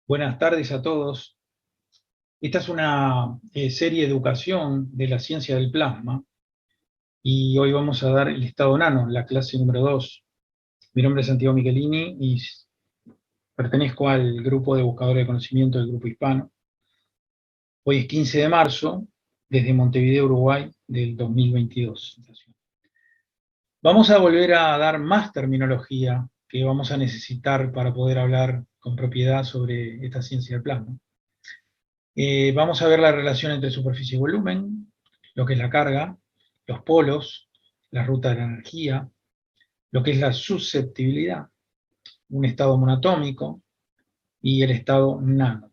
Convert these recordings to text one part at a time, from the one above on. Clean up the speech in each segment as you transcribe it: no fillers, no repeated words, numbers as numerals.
Buenas tardes a todos. Esta es una serie de educación de la ciencia del plasma y hoy vamos a dar el estado nano, la clase número 2. Mi nombre es Santiago Michelini y pertenezco al grupo de buscadores de conocimiento del Grupo Hispano. Hoy es 15 de marzo, desde Montevideo, Uruguay, del 2022. Vamos a volver a dar más terminología que vamos a necesitar para poder hablar con propiedad sobre esta ciencia del plasma. Vamos a ver la relación entre superficie y volumen, lo que es la carga, los polos, la ruta de la energía, lo que es la susceptibilidad, un estado monoatómico y el estado nano.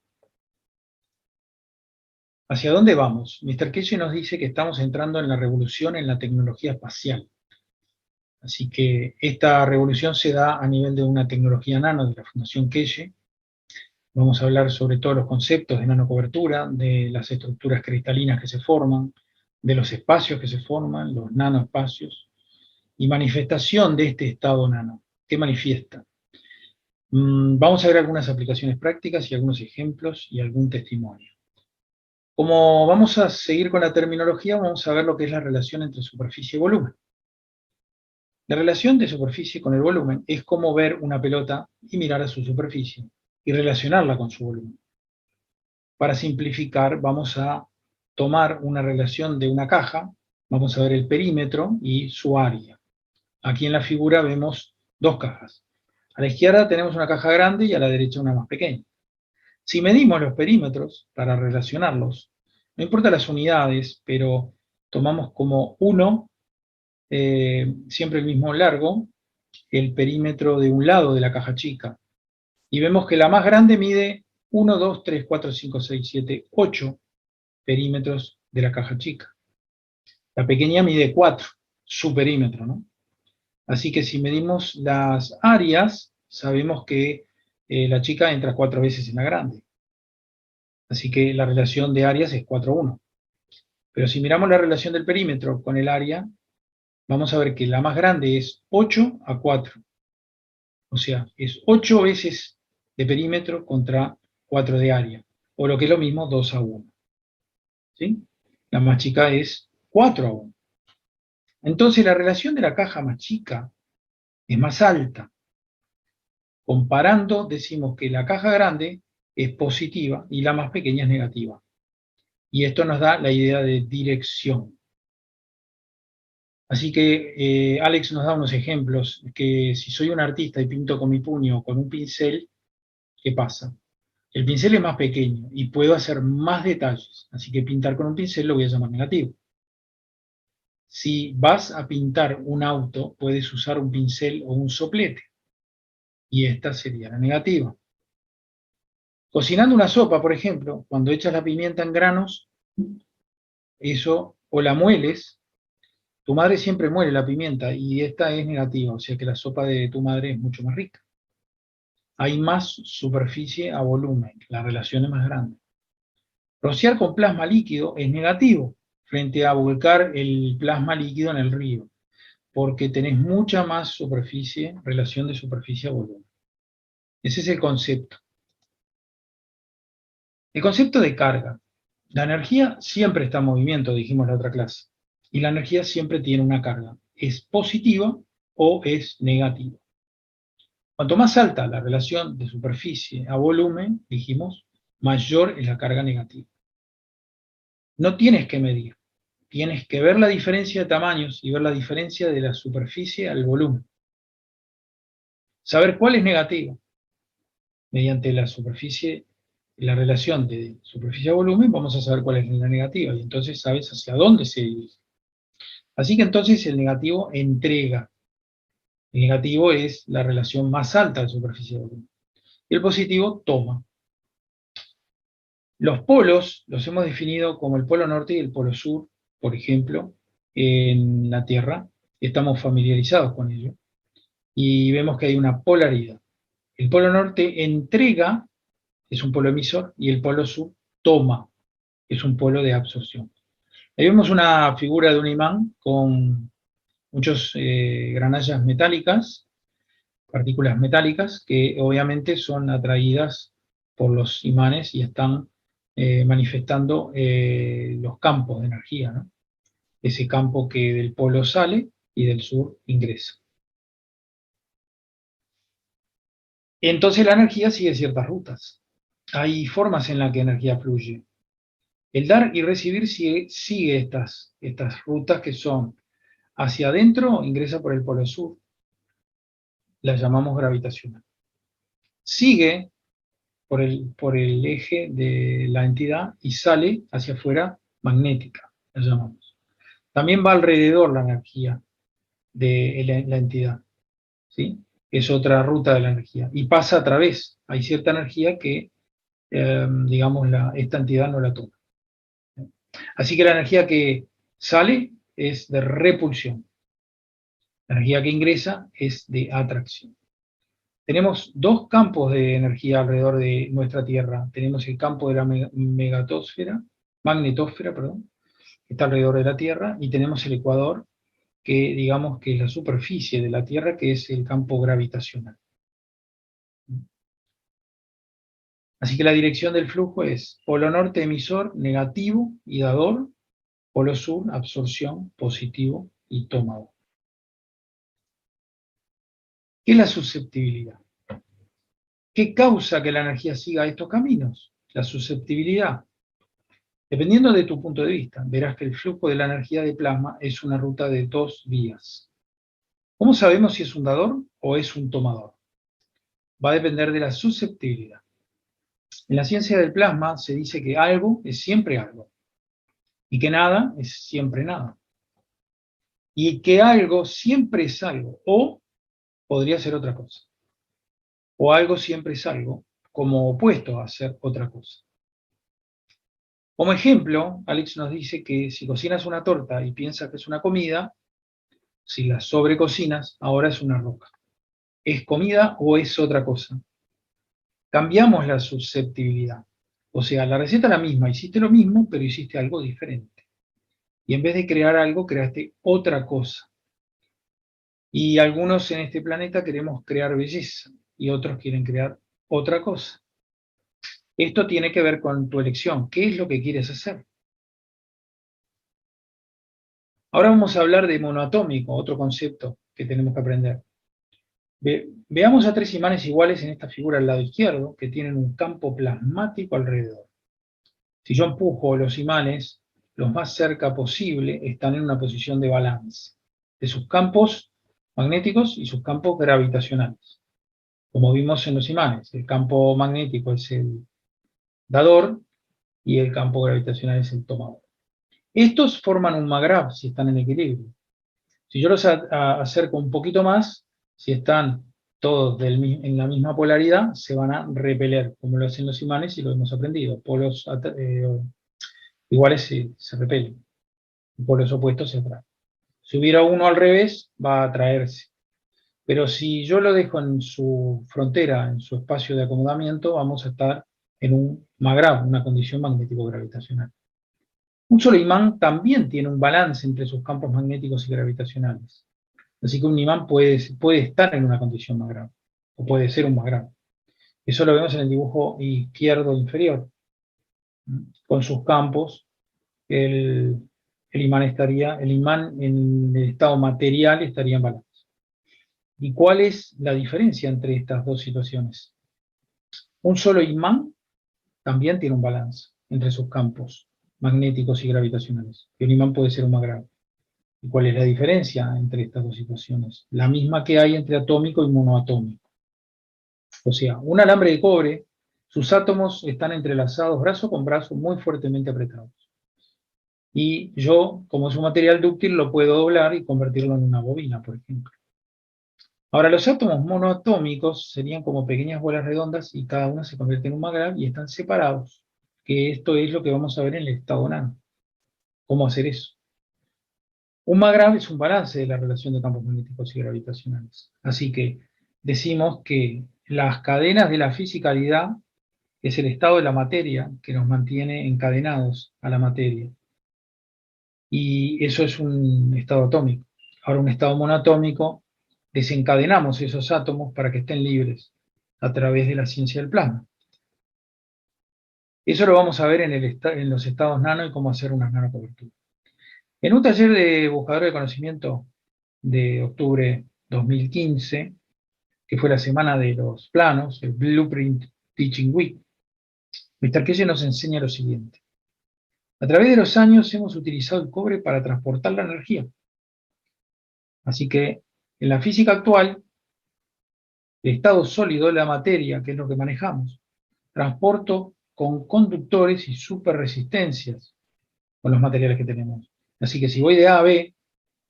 ¿Hacia dónde vamos? Mr. Keshe nos dice que estamos entrando en la revolución en la tecnología espacial. Así que esta revolución se da a nivel de una tecnología nano de la Fundación Keshe. Vamos a hablar sobre todos los conceptos de nanocobertura, de las estructuras cristalinas que se forman, de los espacios que se forman, los nanoespacios, y manifestación de este estado nano. ¿Qué manifiesta? Vamos a ver algunas aplicaciones prácticas y algunos ejemplos y algún testimonio. Como vamos a seguir con la terminología, vamos a ver lo que es la relación entre superficie y volumen. La relación de superficie con el volumen es como ver una pelota y mirar a su superficie y relacionarla con su volumen. Para simplificar, vamos a tomar una relación de una caja, vamos a ver el perímetro y su área. Aquí en la figura vemos dos cajas. A la izquierda tenemos una caja grande y a la derecha una más pequeña. Si medimos los perímetros para relacionarlos, no importa las unidades, pero tomamos como 1, siempre el mismo largo, el perímetro de un lado de la caja chica. Y vemos que la más grande mide 1, 2, 3, 4, 5, 6, 7, 8 perímetros de la caja chica. La pequeña mide 4, su perímetro, ¿no? Así que si medimos las áreas, sabemos que la chica entra 4 veces en la grande. Así que la relación de áreas es 4:1. Pero si miramos la relación del perímetro con el área, vamos a ver que la más grande es 8:4. O sea, es 8 veces de perímetro contra 4 de área. O lo que es lo mismo, 2:1. ¿Sí? La más chica es 4:1. Entonces la relación de la caja más chica es más alta. Comparando, decimos que la caja grande es positiva y la más pequeña es negativa. Y esto nos da la idea de dirección. Así que Alex nos da unos ejemplos, que si soy un artista y pinto con mi puño o con un pincel, ¿qué pasa? El pincel es más pequeño y puedo hacer más detalles, así que pintar con un pincel lo voy a llamar negativo. Si vas a pintar un auto, puedes usar un pincel o un soplete, y esta sería la negativa. Cocinando una sopa, por ejemplo, cuando echas la pimienta en granos, eso, o la mueles, tu madre siempre muele la pimienta y esta es negativa, o sea que la sopa de tu madre es mucho más rica. Hay más superficie a volumen, la relación es más grande. Rociar con plasma líquido es negativo frente a volcar el plasma líquido en el río, porque tenés mucha más superficie, relación de superficie a volumen. Ese es el concepto. El concepto de carga. La energía siempre está en movimiento, dijimos en la otra clase, y la energía siempre tiene una carga. ¿Es positiva o es negativa? Cuanto más alta la relación de superficie a volumen, dijimos, mayor es la carga negativa. No tienes que medir, tienes que ver la diferencia de tamaños y ver la diferencia de la superficie al volumen. Saber cuál es negativa. Mediante la superficie, la relación de superficie a volumen, vamos a saber cuál es la negativa, y entonces sabes hacia dónde se dirige. Así que entonces el negativo entrega. El negativo es la relación más alta de superficie a volumen. Y el positivo toma. Los polos los hemos definido como el polo norte y el polo sur, por ejemplo, en la Tierra. Estamos familiarizados con ello. Y vemos que hay una polaridad. El polo norte entrega, es un polo emisor, y el polo sur toma, es un polo de absorción. Ahí vemos una figura de un imán con muchas granallas metálicas, partículas metálicas, que obviamente son atraídas por los imanes y están manifestando los campos de energía, ¿no? Ese campo que del polo sale y del sur ingresa. Entonces la energía sigue ciertas rutas. Hay formas en las que energía fluye. El dar y recibir sigue estas rutas que son hacia adentro, ingresa por el polo sur, las llamamos gravitacional. Sigue por el eje de la entidad y sale hacia afuera magnética, la llamamos. También va alrededor la energía de la entidad, ¿sí? Es otra ruta de la energía. Y pasa a través. Hay cierta energía que, digamos, esta entidad no la toma. Así que la energía que sale es de repulsión. La energía que ingresa es de atracción. Tenemos dos campos de energía alrededor de nuestra Tierra. Tenemos el campo de la magnetosfera, perdón, que está alrededor de la Tierra, y tenemos el ecuador, que digamos que es la superficie de la Tierra, que es el campo gravitacional. Así que la dirección del flujo es polo norte emisor, negativo y dador, polo sur, absorción, positivo y tomador. ¿Qué es la susceptibilidad? ¿Qué causa que la energía siga estos caminos? La susceptibilidad. Dependiendo de tu punto de vista, verás que el flujo de la energía de plasma es una ruta de dos vías. ¿Cómo sabemos si es un dador o es un tomador? Va a depender de la susceptibilidad. En la ciencia del plasma se dice que algo es siempre algo y que nada es siempre nada. Y que algo siempre es algo, o podría ser otra cosa. O algo siempre es algo, como opuesto a ser otra cosa. Como ejemplo, Alex nos dice que si cocinas una torta y piensas que es una comida, si la sobrecocinas, ahora es una roca. ¿Es comida o es otra cosa? Cambiamos la susceptibilidad. O sea, la receta es la misma, hiciste lo mismo, pero hiciste algo diferente. Y en vez de crear algo, creaste otra cosa. Y algunos en este planeta queremos crear belleza y otros quieren crear otra cosa. Esto tiene que ver con tu elección. ¿Qué es lo que quieres hacer? Ahora vamos a hablar de monoatómico, otro concepto que tenemos que aprender. Veamos a tres imanes iguales en esta figura al lado izquierdo, que tienen un campo plasmático alrededor. Si yo empujo los imanes, los más cerca posible están en una posición de balance de sus campos magnéticos y sus campos gravitacionales. Como vimos en los imanes, el campo magnético es el dador y el campo gravitacional es el tomador. Estos forman un magrav si están en equilibrio. Si yo los acerco un poquito más, si están todos en la misma polaridad, se van a repeler, como lo hacen los imanes y lo hemos aprendido. Polos iguales se repelen, polos opuestos se atraen. Si hubiera uno al revés, va a atraerse. Pero si yo lo dejo en su frontera, en su espacio de acomodamiento, vamos a estar en un magrav, una condición magnético-gravitacional. Un solo imán también tiene un balance entre sus campos magnéticos y gravitacionales. Así que un imán puede estar en una condición magrav, o puede ser un magrav. Eso lo vemos en el dibujo izquierdo inferior. Con sus campos, el imán en el estado material estaría en balance. ¿Y cuál es la diferencia entre estas dos situaciones? Un solo imán también tiene un balance entre sus campos magnéticos y gravitacionales. Y un imán puede ser un magrav. ¿Y cuál es la diferencia entre estas dos situaciones? La misma que hay entre atómico y monoatómico. O sea, un alambre de cobre, sus átomos están entrelazados brazo con brazo muy fuertemente apretados. Y yo, como es un material dúctil, lo puedo doblar y convertirlo en una bobina, por ejemplo. Ahora, los átomos monoatómicos serían como pequeñas bolas redondas y cada una se convierte en un magrav y están separados, que esto es lo que vamos a ver en el estado nano. ¿Cómo hacer eso? Un magrav es un balance de la relación de campos magnéticos y gravitacionales. Así que decimos que las cadenas de la fisicalidad es el estado de la materia que nos mantiene encadenados a la materia. Y eso es un estado atómico. Ahora, un estado monoatómico, desencadenamos esos átomos para que estén libres a través de la ciencia del plasma. Eso lo vamos a ver en los estados nano y cómo hacer una nanocobertura. En un taller de buscador de conocimiento de octubre 2015, que fue la semana de los planos, el Blueprint Teaching Week, Mr. Keye nos enseña lo siguiente. A través de los años hemos utilizado el cobre para transportar la energía. Así que en la física actual, el estado sólido de la materia, que es lo que manejamos, transporto con conductores y superresistencias con los materiales que tenemos. Así que si voy de A a B,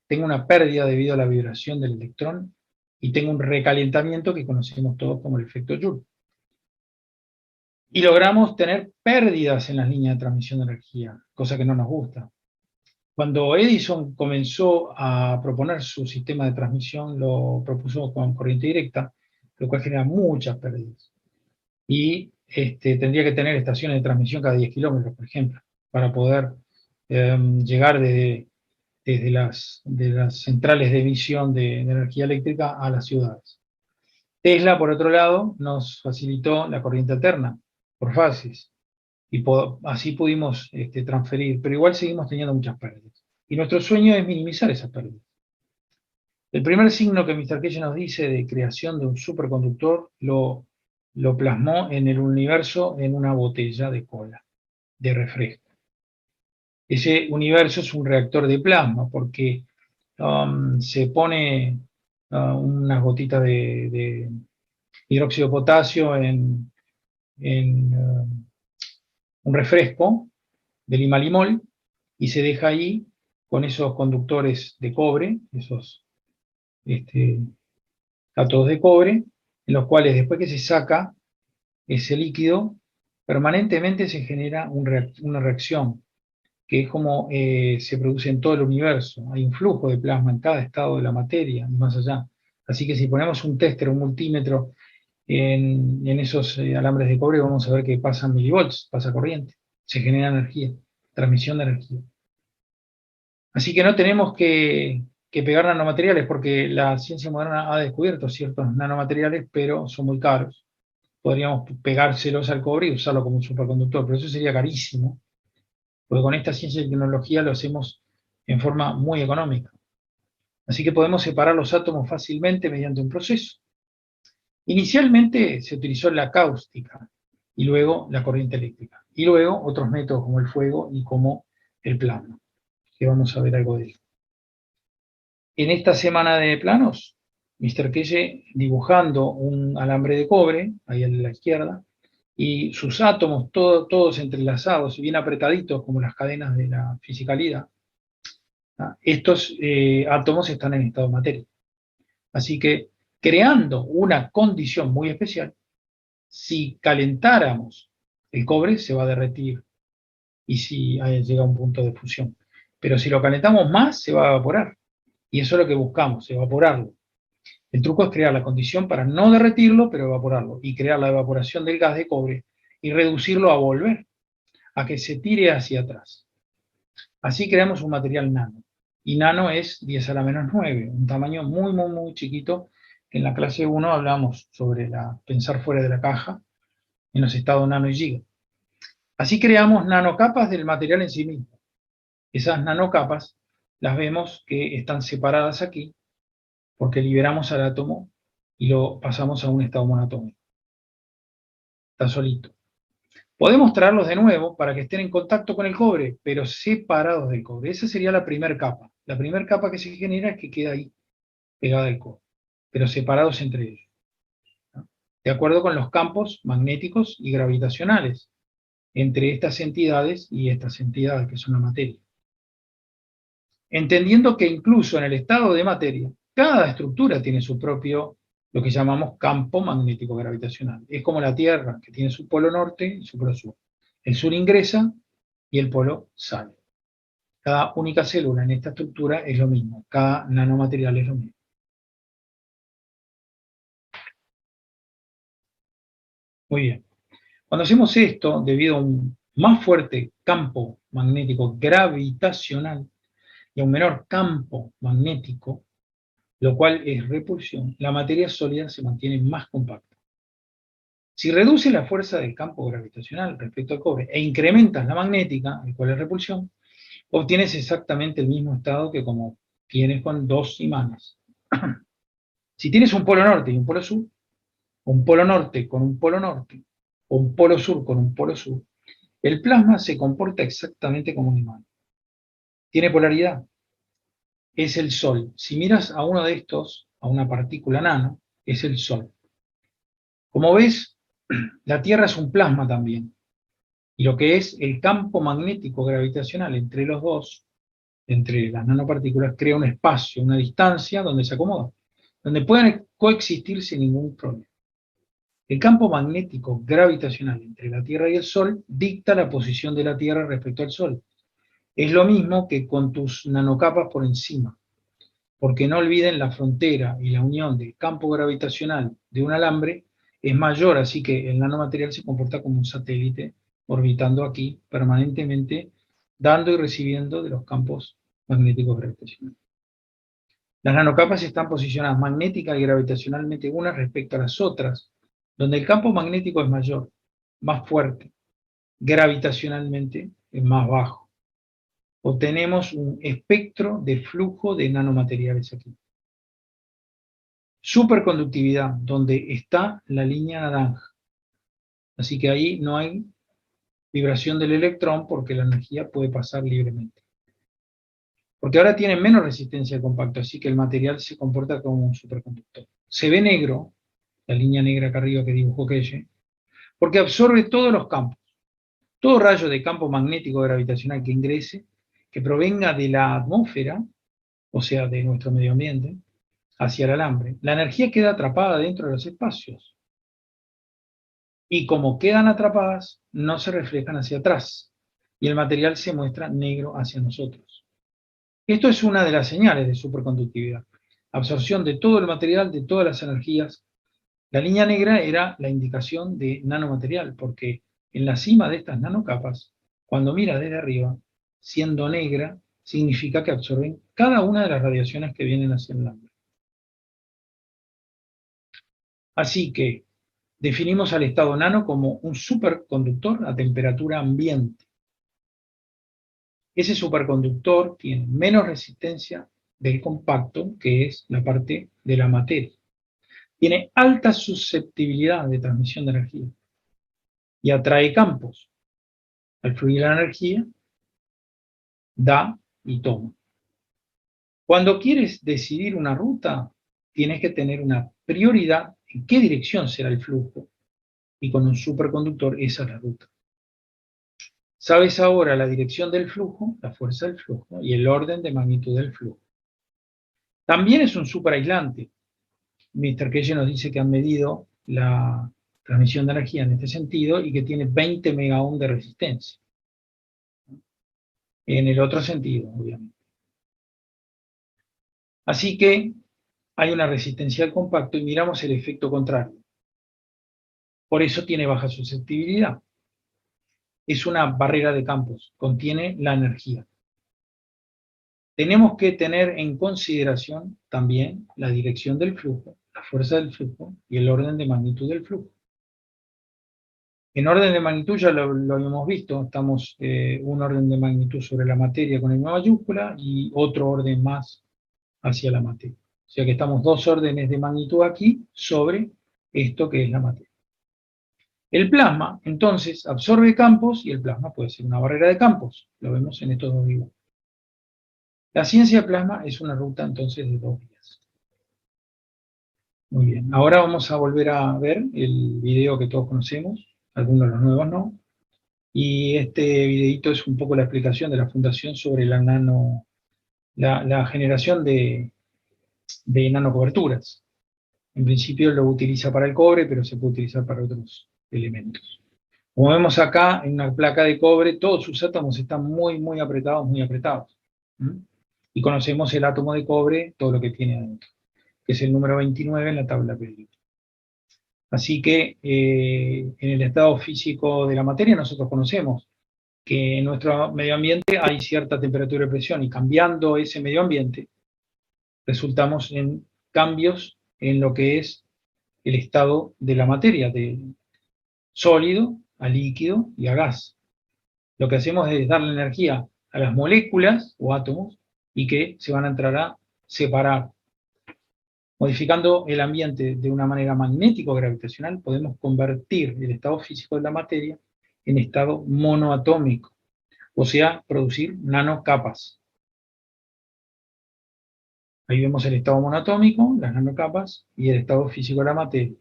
tengo una pérdida debido a la vibración del electrón y tengo un recalentamiento que conocemos todos como el efecto Joule. Y logramos tener pérdidas en las líneas de transmisión de energía, cosa que no nos gusta. Cuando Edison comenzó a proponer su sistema de transmisión, lo propuso con corriente directa, lo cual genera muchas pérdidas. Y tendría que tener estaciones de transmisión cada 10 kilómetros, por ejemplo, para poder llegar desde de las centrales de emisión de energía eléctrica a las ciudades. Tesla, por otro lado, nos facilitó la corriente alterna por fases y así pudimos transferir, pero igual seguimos teniendo muchas pérdidas. Y nuestro sueño es minimizar esas pérdidas. El primer signo que Mr. Keye nos dice de creación de un superconductor lo plasmó en el universo en una botella de cola, de refresco. Ese universo es un reactor de plasma porque se pone unas gotitas de hidróxido de potasio en un refresco de limalimol y se deja ahí con esos conductores de cobre, esos cátodos de cobre, en los cuales después que se saca ese líquido, permanentemente se genera una reacción, que es como se produce en todo el universo. Hay un flujo de plasma en cada estado de la materia y más allá. Así que si ponemos un tester, un multímetro en esos alambres de cobre, vamos a ver que pasan milivolts, pasa corriente, se genera energía, transmisión de energía. Así que no tenemos que pegar nanomateriales porque la ciencia moderna ha descubierto ciertos nanomateriales, pero son muy caros. Podríamos pegárselos al cobre y usarlo como un superconductor, pero eso sería carísimo, porque con esta ciencia y tecnología lo hacemos en forma muy económica. Así que podemos separar los átomos fácilmente mediante un proceso. Inicialmente se utilizó la cáustica y luego la corriente eléctrica, y luego otros métodos como el fuego y como el plasma, que vamos a ver algo de ello. En esta semana de planos, Mr. Keye dibujando un alambre de cobre, ahí a la izquierda, y sus átomos todos entrelazados y bien apretaditos como las cadenas de la fisicalidad. Estos átomos están en estado de materia. Así que creando una condición muy especial, si calentáramos el cobre se va a derretir y si llega a un punto de fusión. Pero si lo calentamos más se va a evaporar. Y eso es lo que buscamos, evaporarlo. El truco es crear la condición para no derretirlo, pero evaporarlo. Y crear la evaporación del gas de cobre y reducirlo a volver, a que se tire hacia atrás. Así creamos un material nano. Y nano es 10 a la menos 9, un tamaño muy, muy, muy chiquito. En la clase 1 hablamos sobre pensar fuera de la caja, en los estados nano y giga. Así creamos nanocapas del material en sí mismo. Esas nanocapas las vemos que están separadas aquí, porque liberamos al átomo y lo pasamos a un estado monoatómico. Está solito. Podemos traerlos de nuevo para que estén en contacto con el cobre, pero separados del cobre. Esa sería la primera capa. La primera capa que se genera es que queda ahí, pegada al cobre, pero separados entre ellos, ¿no? De acuerdo con los campos magnéticos y gravitacionales entre estas entidades y estas entidades que son la materia. Entendiendo que incluso en el estado de materia, cada estructura tiene su propio, lo que llamamos campo magnético gravitacional. Es como la Tierra, que tiene su polo norte y su polo sur. El sur ingresa y el polo sale. Cada única célula en esta estructura es lo mismo, cada nanomaterial es lo mismo. Muy bien. Cuando hacemos esto, debido a un más fuerte campo magnético gravitacional y a un menor campo magnético, lo cual es repulsión, la materia sólida se mantiene más compacta. Si reduces la fuerza del campo gravitacional respecto al cobre e incrementas la magnética, el cual es repulsión, obtienes exactamente el mismo estado que como tienes con dos imanes. Si tienes un polo norte y un polo sur, un polo norte con un polo norte, o un polo sur con un polo sur, el plasma se comporta exactamente como un imán. Tiene polaridad. Es el Sol. Si miras a uno de estos, a una partícula nano, es el Sol. Como ves, la Tierra es un plasma también. Y lo que es el campo magnético gravitacional entre los dos, entre las nanopartículas, crea un espacio, una distancia donde se acomoda, donde pueden coexistir sin ningún problema. El campo magnético gravitacional entre la Tierra y el Sol dicta la posición de la Tierra respecto al Sol. Es lo mismo que con tus nanocapas por encima, porque no olviden la frontera y la unión del campo gravitacional de un alambre es mayor, así que el nanomaterial se comporta como un satélite orbitando aquí permanentemente, dando y recibiendo de los campos magnéticos gravitacionales. Las nanocapas están posicionadas magnética y gravitacionalmente unas respecto a las otras, donde el campo magnético es mayor, más fuerte, gravitacionalmente es más bajo. Obtenemos un espectro de flujo de nanomateriales aquí. Superconductividad, donde está la línea naranja. Así que ahí no hay vibración del electrón porque la energía puede pasar libremente. Porque ahora tiene menos resistencia al compacto, así que el material se comporta como un superconductor. Se ve negro, la línea negra acá arriba que dibujó Kelle, porque absorbe todos los campos. Todo rayo de campo magnético gravitacional que ingrese, que provenga de la atmósfera, o sea, de nuestro medio ambiente, hacia el alambre, la energía queda atrapada dentro de los espacios. Y como quedan atrapadas, no se reflejan hacia atrás, y el material se muestra negro hacia nosotros. Esto es una de las señales de superconductividad. Absorción de todo el material, de todas las energías. La línea negra era la indicación de nanomaterial, porque en la cima de estas nanocapas, cuando miras desde arriba, siendo negra, significa que absorben cada una de las radiaciones que vienen hacia el alambre. Así que definimos al estado nano como un superconductor a temperatura ambiente. Ese superconductor tiene menos resistencia del compacto, que es la parte de la materia. Tiene alta susceptibilidad de transmisión de energía y atrae campos. Al fluir la energía, da y toma. Cuando quieres decidir una ruta, tienes que tener una prioridad en qué dirección será el flujo, y con un superconductor esa es la ruta. Sabes ahora la dirección del flujo, la fuerza del flujo y el orden de magnitud del flujo. También es un superaislante. Mr. Kelle nos dice que han medido la transmisión de energía en este sentido y que tiene 20 megaohm de resistencia. En el otro sentido, obviamente. Así que hay una resistencia al compacto y miramos el efecto contrario. Por eso tiene baja susceptibilidad. Es una barrera de campos, contiene la energía. Tenemos que tener en consideración también la dirección del flujo, la fuerza del flujo y el orden de magnitud del flujo. En orden de magnitud ya lo hemos visto, estamos un orden de magnitud sobre la materia con M mayúscula y otro orden más hacia la materia. O sea que estamos dos órdenes de magnitud aquí sobre esto que es la materia. El plasma, entonces, absorbe campos y el plasma puede ser una barrera de campos. Lo vemos en estos dos dibujos. La ciencia del plasma es una ruta, entonces, de 2 vías. Muy bien. Ahora vamos a volver a ver el video que todos conocemos, algunos de los nuevos no. Y este videito es un poco la explicación de la Fundación sobre la generación de nanocoberturas. En principio lo utiliza para el cobre, pero se puede utilizar para otros elementos. Como vemos acá, en una placa de cobre, todos sus átomos están muy, muy apretados, muy apretados. Y conocemos el átomo de cobre, todo lo que tiene adentro, que es el número 29 en la tabla periódica. Así que en el estado físico de la materia nosotros conocemos que en nuestro medio ambiente hay cierta temperatura y presión, y cambiando ese medio ambiente, resultamos en cambios en lo que es el estado de la materia, sólido, a líquido y a gas. Lo que hacemos es darle energía a las moléculas o átomos y que se van a entrar a separar. Modificando el ambiente de una manera magnético-gravitacional, podemos convertir el estado físico de la materia en estado monoatómico, o sea, producir nanocapas. Ahí vemos el estado monoatómico, las nanocapas y el estado físico de la materia.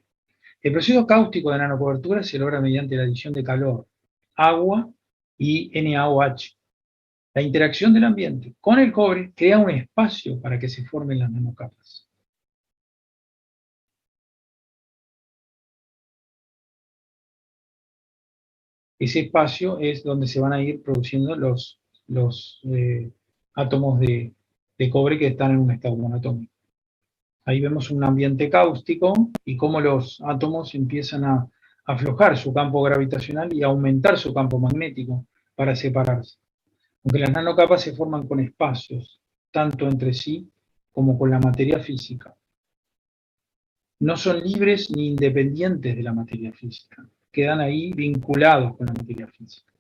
El proceso cáustico de nanocobertura se logra mediante la adición de calor, agua y NaOH. La interacción del ambiente con el cobre crea un espacio para que se formen las nanocapas. Ese espacio es donde se van a ir produciendo los átomos de cobre que están en un estado monoatómico. Ahí vemos un ambiente cáustico y cómo los átomos empiezan a aflojar su campo gravitacional y aumentar su campo magnético para separarse. Aunque las nanocapas se forman con espacios, tanto entre sí como con la materia física. No son libres ni independientes de la materia física. Quedan ahí vinculados con la materia física.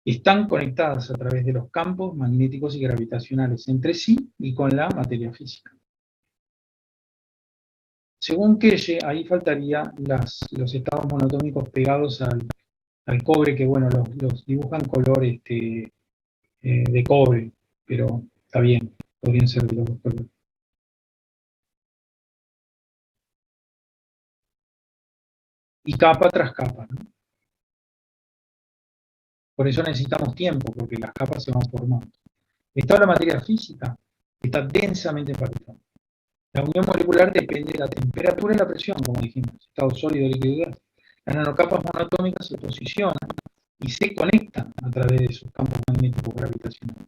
Están conectadas a través de los campos magnéticos y gravitacionales entre sí y con la materia física. Según Kelle, ahí faltarían los estados monotómicos pegados al cobre, que bueno, los dibujan color de cobre, pero está bien, podrían ser de los dos colores. Y capa tras capa, ¿no? Por eso necesitamos tiempo, porque las capas se van formando. El estado de la materia física está densamente empaquetado. La unión molecular depende de la temperatura y la presión, como dijimos, estado sólido, líquido y gas. Las nanocapas monoatómicas se posicionan y se conectan a través de sus campos magnéticos gravitacionales.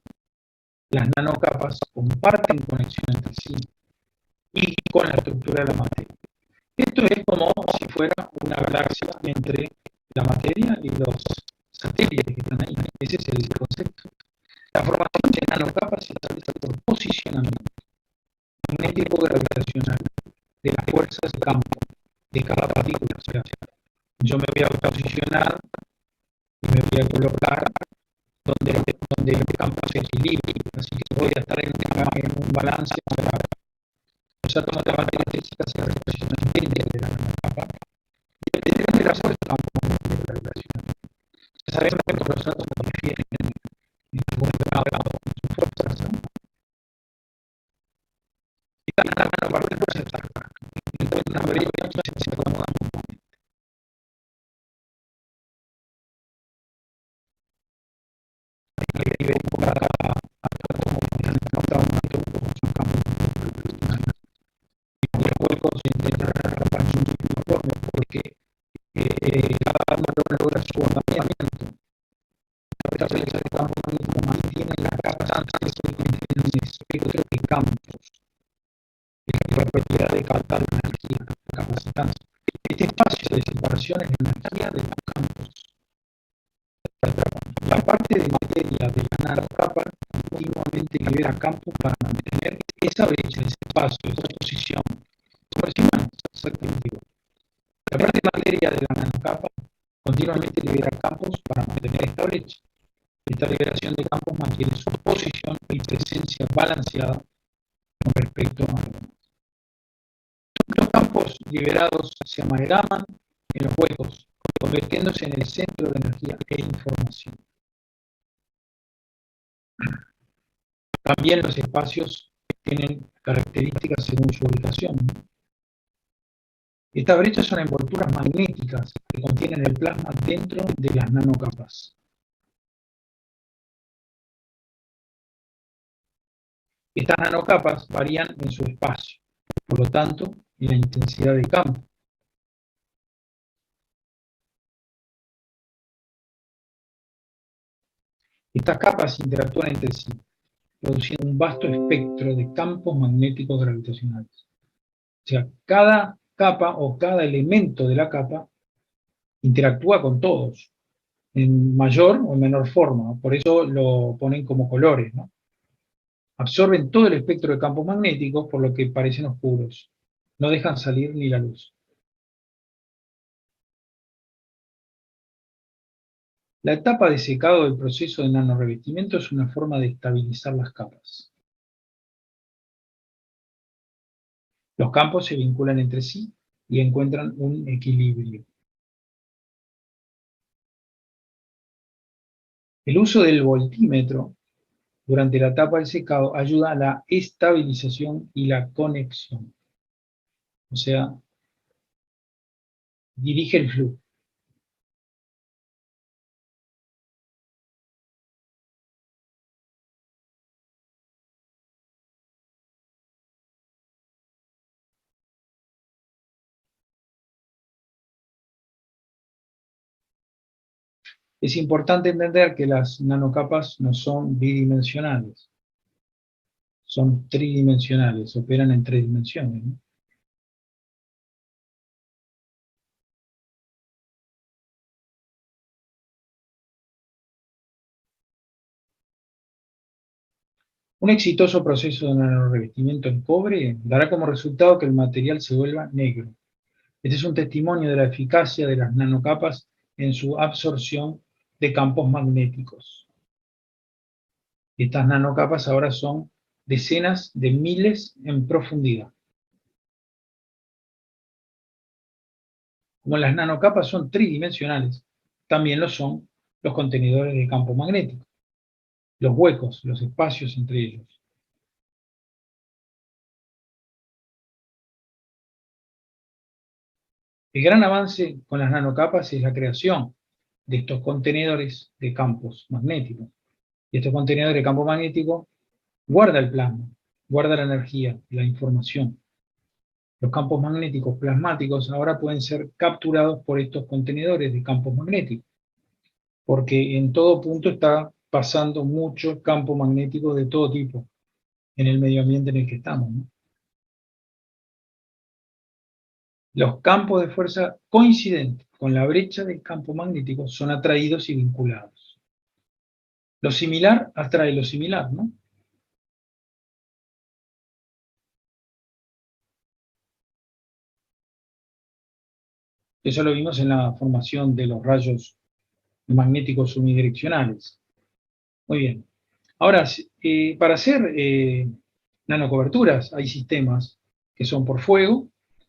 Las nanocapas comparten conexión entre sí y con la estructura de la materia. Esto es como si fuera una galaxia entre la materia y los satélites que están ahí. Ese es el concepto. La formación de nanocapas se establece por posicionamiento magnético gravitacional de las fuerzas de campo de cada partícula. O sea, yo me voy a posicionar y me voy a colocar donde el campo se equilibre. Así que voy a estar en un balance. Los átomos de la materia física se reposicionan dentro de la nanocapa y dependerán de la fuerza del campo magnético gravitacional. Ya sabemos que los átomos difieren en algún grado en sus fuerzas, ¿no? Y cada nanopartícula se ataca. Entonces, una brecha se acomoda mutuamente. Y cada átomo tiene un átomo con su campo gravitacional. Y los huecos entre las capas son uniformes porque cada uno logra su ordenamiento. Estas flechas de campo magnético mantienen las capas anchas y mantienen un espectro de campos. Es la propiedad de captar la energía, la capacitancia. Este espacio de separación es la energía de los campos. La parte de materia de la nanocapa continuamente libera campos para mantener esa brecha, ese espacio, esa posición. Como decimos, exactamente igual. La parte de materia de la nanocapa continuamente libera campos para mantener esta brecha. Esta liberación de campos mantiene su posición y presencia balanceada con respecto a los demás. Los campos liberados se amalgaman en los huecos, convirtiéndose en el centro de energía e información. También los espacios tienen características según su ubicación. Estas brechas son envolturas magnéticas que contienen el plasma dentro de las nanocapas. Estas nanocapas varían en su espacio, por lo tanto, en la intensidad de campo. Estas capas interactúan entre sí, produciendo un vasto espectro de campos magnéticos gravitacionales. O sea, cada capa o cada elemento de la capa interactúa con todos, en mayor o menor forma. Por eso lo ponen como colores, ¿no? Absorben todo el espectro de campos magnéticos, por lo que parecen oscuros. No dejan salir ni la luz. La etapa de secado del proceso de nanorrevestimiento es una forma de estabilizar las capas. Los campos se vinculan entre sí y encuentran un equilibrio. El uso del voltímetro durante la etapa del secado ayuda a la estabilización y la conexión. O sea, dirige el flujo. Es importante entender que las nanocapas no son bidimensionales, son tridimensionales, operan en 3 dimensiones, ¿no? Un exitoso proceso de nanorrevestimiento en cobre dará como resultado que el material se vuelva negro. Este es un testimonio de la eficacia de las nanocapas en su absorción de campos magnéticos. Estas nanocapas ahora son decenas de miles en profundidad. Como las nanocapas son tridimensionales, también lo son los contenedores de campo magnético, los huecos, los espacios entre ellos. El gran avance con las nanocapas es la creación de estos contenedores de campos magnéticos. Y estos contenedores de campo magnético guarda el plasma, guarda la energía, la información. Los campos magnéticos plasmáticos ahora pueden ser capturados por estos contenedores de campos magnéticos, porque en todo punto está pasando mucho campo magnético de todo tipo en el medio ambiente en el que estamos, ¿no? Los campos de fuerza coincidentes con la brecha del campo magnético son atraídos y vinculados. Lo similar atrae lo similar, ¿no? Eso lo vimos en la formación de los rayos magnéticos unidireccionales. Muy bien. Ahora, para hacer nanocoberturas hay sistemas que son por fuego,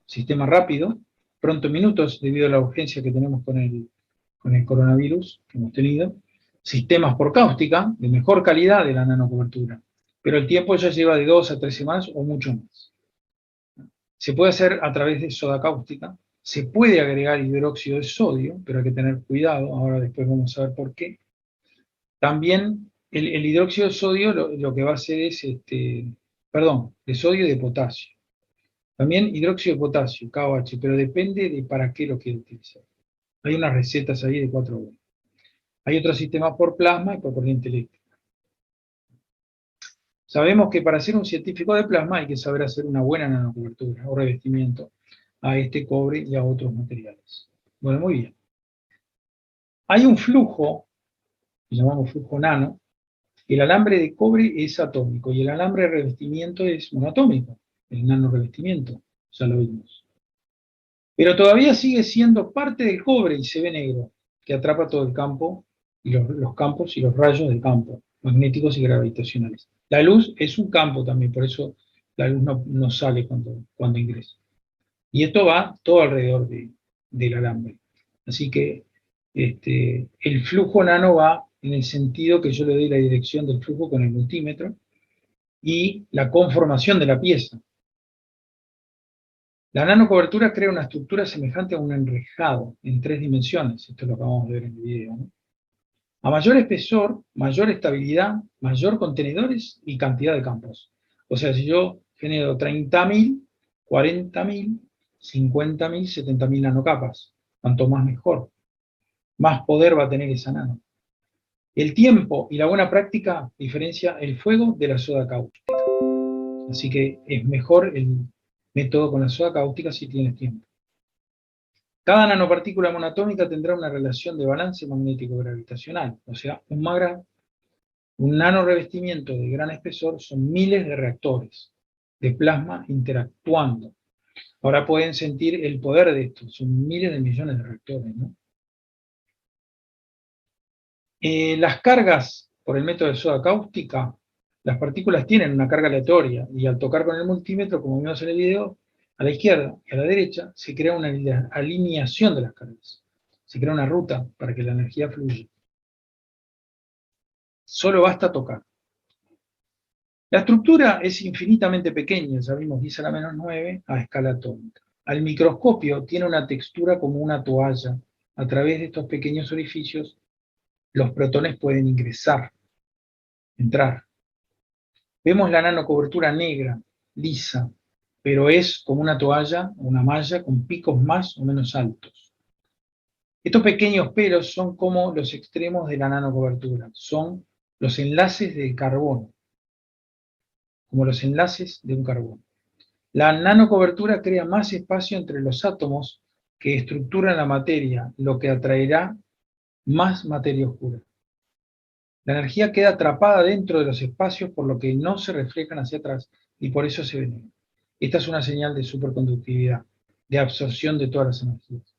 sistema rápido, pronto en minutos debido a la urgencia que tenemos con el coronavirus que hemos tenido, sistemas por cáustica de mejor calidad de la nanocobertura, pero el tiempo ya lleva de 2 a 3 semanas o mucho más. Se puede hacer a través de soda cáustica, se puede agregar hidróxido de sodio, pero hay que tener cuidado, ahora después vamos a ver por qué. También el hidróxido de sodio lo que va a hacer es, de sodio y de potasio. También hidróxido de potasio, KOH, pero depende de para qué lo quiere utilizar. Hay unas recetas ahí de 4 horas. Hay otros sistemas por plasma y por corriente eléctrica. Sabemos que para ser un científico de plasma hay que saber hacer una buena nanocobertura o revestimiento a este cobre y a otros materiales. Bueno, muy bien. Hay un flujo, que llamamos flujo nano. El alambre de cobre es atómico y el alambre de revestimiento es monoatómico, el nanorrevestimiento, ya lo vimos. Pero todavía sigue siendo parte del cobre y se ve negro, que atrapa todo el campo y los campos y los rayos del campo, magnéticos y gravitacionales. La luz es un campo también, por eso la luz no sale cuando ingresa. Y esto va todo alrededor del alambre. Así que el flujo nano va en el sentido que yo le doy la dirección del flujo con el multímetro y la conformación de la pieza. La nanocobertura crea una estructura semejante a un enrejado en 3 dimensiones. Esto es lo que vamos a ver en el video, ¿no? A mayor espesor, mayor estabilidad, mayor contenedores y cantidad de campos. O sea, si yo genero 30.000, 40.000, 50.000, 70.000 nanocapas, cuanto más mejor, más poder va a tener esa nano. El tiempo y la buena práctica diferencia el fuego de la soda cáustica. Así que es mejor el método con la soda cáustica si tienes tiempo. Cada nanopartícula monoatómica tendrá una relación de balance magnético-gravitacional, o sea, un nanorrevestimiento de gran espesor son miles de reactores de plasma interactuando. Ahora pueden sentir el poder de esto, son miles de millones de reactores, ¿no? Las cargas por el método de soda cáustica, las partículas tienen una carga aleatoria y al tocar con el multímetro, como vimos en el video, a la izquierda y a la derecha se crea una alineación de las cargas. Se crea una ruta para que la energía fluya. Solo basta tocar. La estructura es infinitamente pequeña, ya vimos 10 a la menos 9 a escala atómica. Al microscopio tiene una textura como una toalla. A través de estos pequeños orificios, los protones pueden ingresar, entrar. Vemos la nanocobertura negra, lisa, pero es como una toalla, una malla con picos más o menos altos. Estos pequeños pelos son como los extremos de la nanocobertura, son los enlaces de carbono, como los enlaces de un carbono. La nanocobertura crea más espacio entre los átomos que estructuran la materia, lo que atraerá más materia oscura. La energía queda atrapada dentro de los espacios, por lo que no se reflejan hacia atrás y por eso se ven. Esta es una señal de superconductividad, de absorción de todas las energías.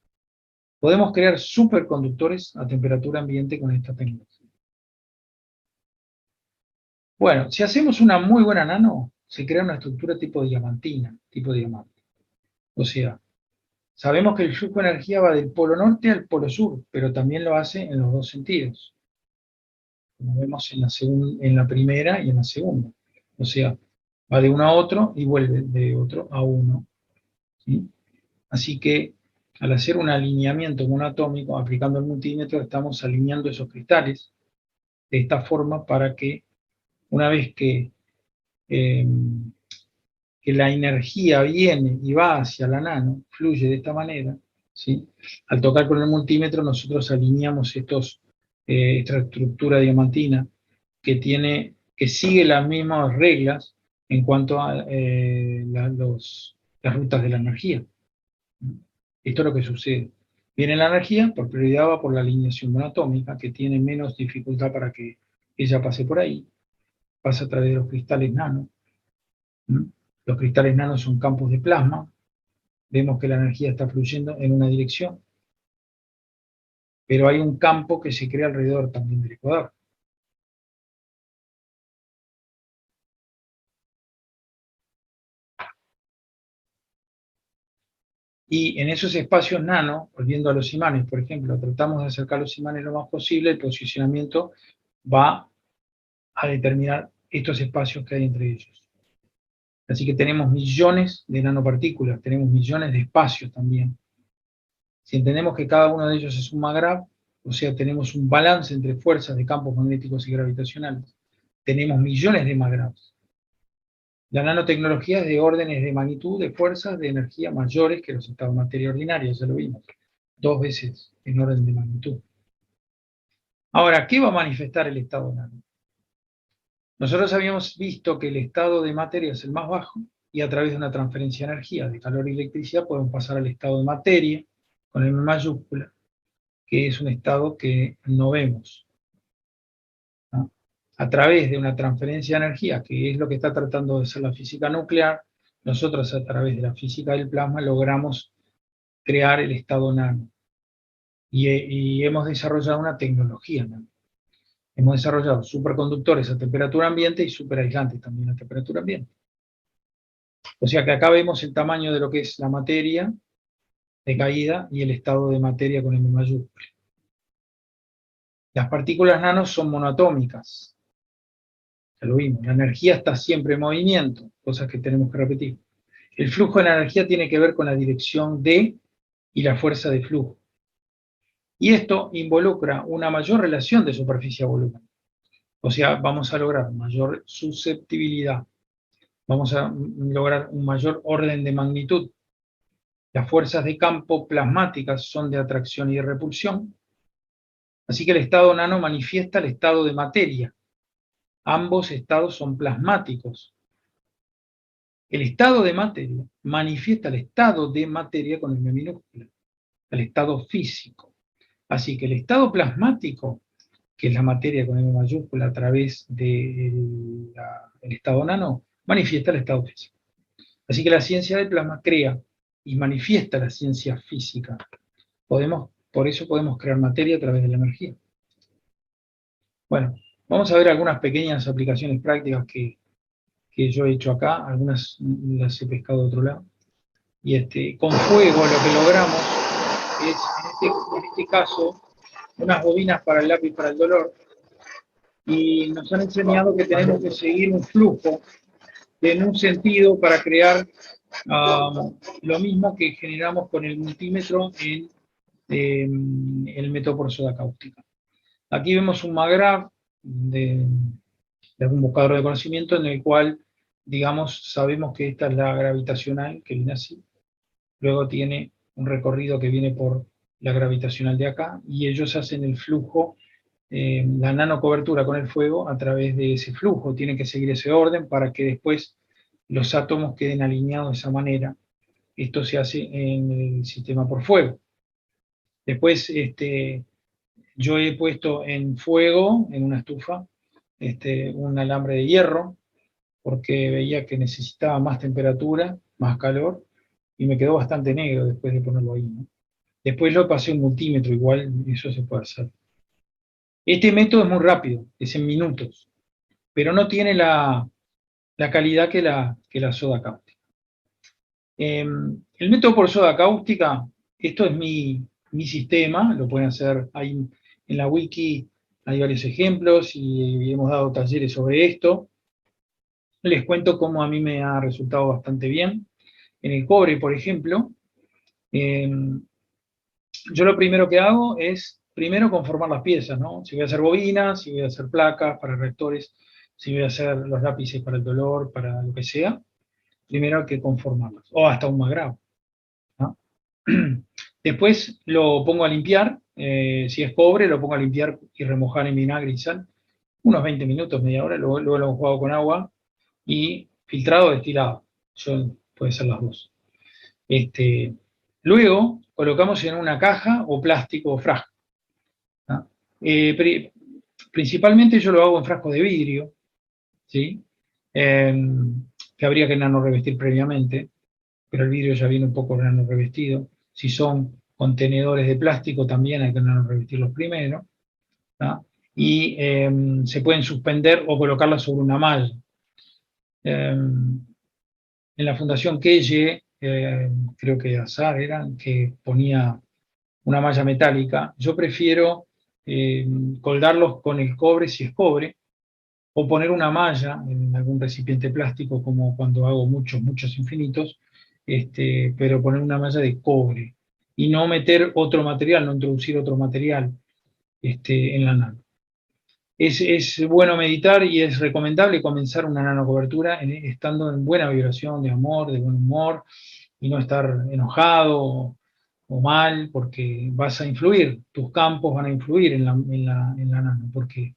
Podemos crear superconductores a temperatura ambiente con esta tecnología. Bueno, si hacemos una muy buena nano, se crea una estructura tipo diamantina, tipo diamante. O sea, sabemos que el flujo de energía va del polo norte al polo sur, pero también lo hace en los dos sentidos, como vemos en la primera y en la segunda. O sea, va de uno a otro y vuelve de otro a uno. ¿Sí? Así que al hacer un alineamiento monoatómico, aplicando el multímetro, estamos alineando esos cristales de esta forma para que una vez eh, que la energía viene y va hacia la nano, fluye de esta manera, ¿sí? Al tocar con el multímetro nosotros alineamos esta estructura diamantina que sigue las mismas reglas en cuanto a las rutas de la energía. Esto es lo que sucede. Viene la energía, por prioridad va por la alineación monoatómica, que tiene menos dificultad para que ella pase por ahí, pasa a través de los cristales nano. Los cristales nano son campos de plasma, vemos que la energía está fluyendo en una dirección, pero hay un campo que se crea alrededor también del ecuador. Y en esos espacios nano, volviendo a los imanes, por ejemplo, tratamos de acercar los imanes lo más posible, el posicionamiento va a determinar estos espacios que hay entre ellos. Así que tenemos millones de nanopartículas, tenemos millones de espacios también. Si entendemos que cada uno de ellos es un MAGRAV, o sea, tenemos un balance entre fuerzas de campos magnéticos y gravitacionales, tenemos millones de MAGRAVs. La nanotecnología es de órdenes de magnitud de fuerzas de energía mayores que los estados de materia ordinarios, ya lo vimos, 2 veces en orden de magnitud. Ahora, ¿qué va a manifestar el estado nano? Nosotros habíamos visto que el estado de materia es el más bajo y a través de una transferencia de energía, de calor y electricidad, podemos pasar al estado de materia con M mayúscula, que es un estado que no vemos, ¿no? A través de una transferencia de energía, que es lo que está tratando de hacer la física nuclear, nosotros a través de la física del plasma logramos crear el estado nano. Y hemos desarrollado una tecnología nano. Hemos desarrollado superconductores a temperatura ambiente y superaislantes también a temperatura ambiente. O sea que acá vemos el tamaño de lo que es la materia de caída y el estado de materia con M mayúscula. Las partículas nano son monoatómicas. Ya lo vimos. La energía está siempre en movimiento, cosas que tenemos que repetir. El flujo de la energía tiene que ver con la dirección de y la fuerza de flujo. Y esto involucra una mayor relación de superficie a volumen. O sea, vamos a lograr mayor susceptibilidad. Vamos a lograr un mayor orden de magnitud. Las fuerzas de campo plasmáticas son de atracción y de repulsión. Así que el estado nano manifiesta el estado de materia. Ambos estados son plasmáticos. El estado de materia manifiesta el estado de materia con M minúscula, el estado físico. Así que el estado plasmático, que es la materia con M mayúscula a través del estado nano, manifiesta el estado físico. Así que la ciencia del plasma crea y manifiesta la ciencia física. Por eso podemos crear materia a través de la energía. Bueno, vamos a ver algunas pequeñas aplicaciones prácticas que yo he hecho acá, algunas las he pescado de otro lado. Y con fuego lo que logramos es, en este caso, unas bobinas para el lápiz para el dolor, y nos han enseñado que tenemos que seguir un flujo en un sentido para crear lo mismo que generamos con el multímetro en el método por soda cáustica. Aquí vemos un MAGRAPH de algún buscador de conocimiento en el cual, digamos, sabemos que esta es la gravitacional que viene así, luego tiene un recorrido que viene por la gravitacional de acá, y ellos hacen el flujo, la nanocobertura con el fuego a través de ese flujo. Tienen que seguir ese orden para que después los átomos queden alineados de esa manera. Esto se hace en el sistema por fuego. Después, yo he puesto en fuego, en una estufa, un alambre de hierro, porque veía que necesitaba más temperatura, más calor, y me quedó bastante negro después de ponerlo ahí, ¿no? Después lo pasé un multímetro, igual eso se puede hacer. Este método es muy rápido, es en minutos, pero no tiene la calidad que la soda cáustica. El método por soda cáustica, esto es mi sistema, lo pueden hacer ahí en la wiki, hay varios ejemplos y hemos dado talleres sobre esto. Les cuento cómo a mí me ha resultado bastante bien. En el cobre, por ejemplo, eh, yo lo primero que hago es, primero, conformar las piezas, ¿no? Si voy a hacer bobinas, si voy a hacer placas para reactores, si voy a hacer los lápices para el dolor, para lo que sea, primero hay que conformarlas, o hasta un magrado, ¿no? Después lo pongo a limpiar, si es cobre, lo pongo a limpiar y remojar en vinagre y sal, unos 20 minutos, media hora, luego lo enjuago con agua y filtrado o destilado. Puede ser las dos. Luego colocamos en una caja o plástico o frasco, ¿no? Principalmente yo lo hago en frascos de vidrio, ¿sí? Que habría que nano revestir previamente, pero el vidrio ya viene un poco nano revestido. Si son contenedores de plástico, también hay que nano revestirlos primero, ¿no? Y se pueden suspender o colocarlas sobre una malla. En la Fundación Kelle, creo que Azar era, que ponía una malla metálica. Yo prefiero colgarlos con el cobre si es cobre, o poner una malla en algún recipiente plástico, como cuando hago muchos infinitos, pero poner una malla de cobre y no meter otro material, no introducir otro material en la nano. Es bueno meditar y es recomendable comenzar una nanocobertura estando en buena vibración de amor, de buen humor, y no estar enojado o mal, porque vas a influir, tus campos van a influir en la nano, porque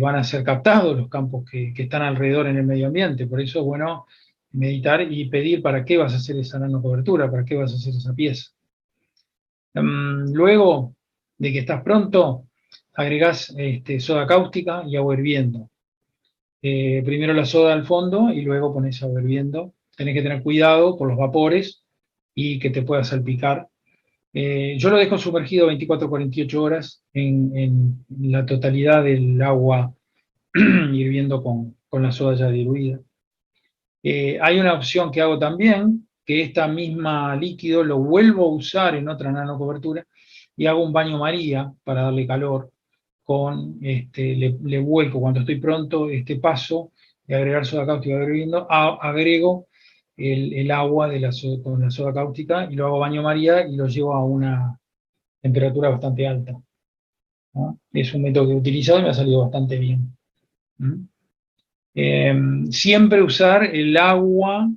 van a ser captados los campos que están alrededor en el medio ambiente. Por eso es bueno meditar y pedir para qué vas a hacer esa nanocobertura, para qué vas a hacer esa pieza. Luego de que estás pronto, agregás soda cáustica y agua hirviendo. Primero la soda al fondo y luego pones agua hirviendo. Tenés que tener cuidado por los vapores y que te pueda salpicar. Yo lo dejo sumergido 24-48 horas en la totalidad del agua hirviendo con la soda ya diluida. Hay una opción que hago también, que esta misma líquido lo vuelvo a usar en otra nanocobertura y hago un baño María para darle calor. Le vuelco cuando estoy pronto este paso de agregar soda cáustica hirviendo, agrego el agua con la soda cáustica y lo hago baño María y lo llevo a una temperatura bastante alta, ¿no? Es un método que he utilizado y me ha salido bastante bien. ¿Mm? Siempre usar el agua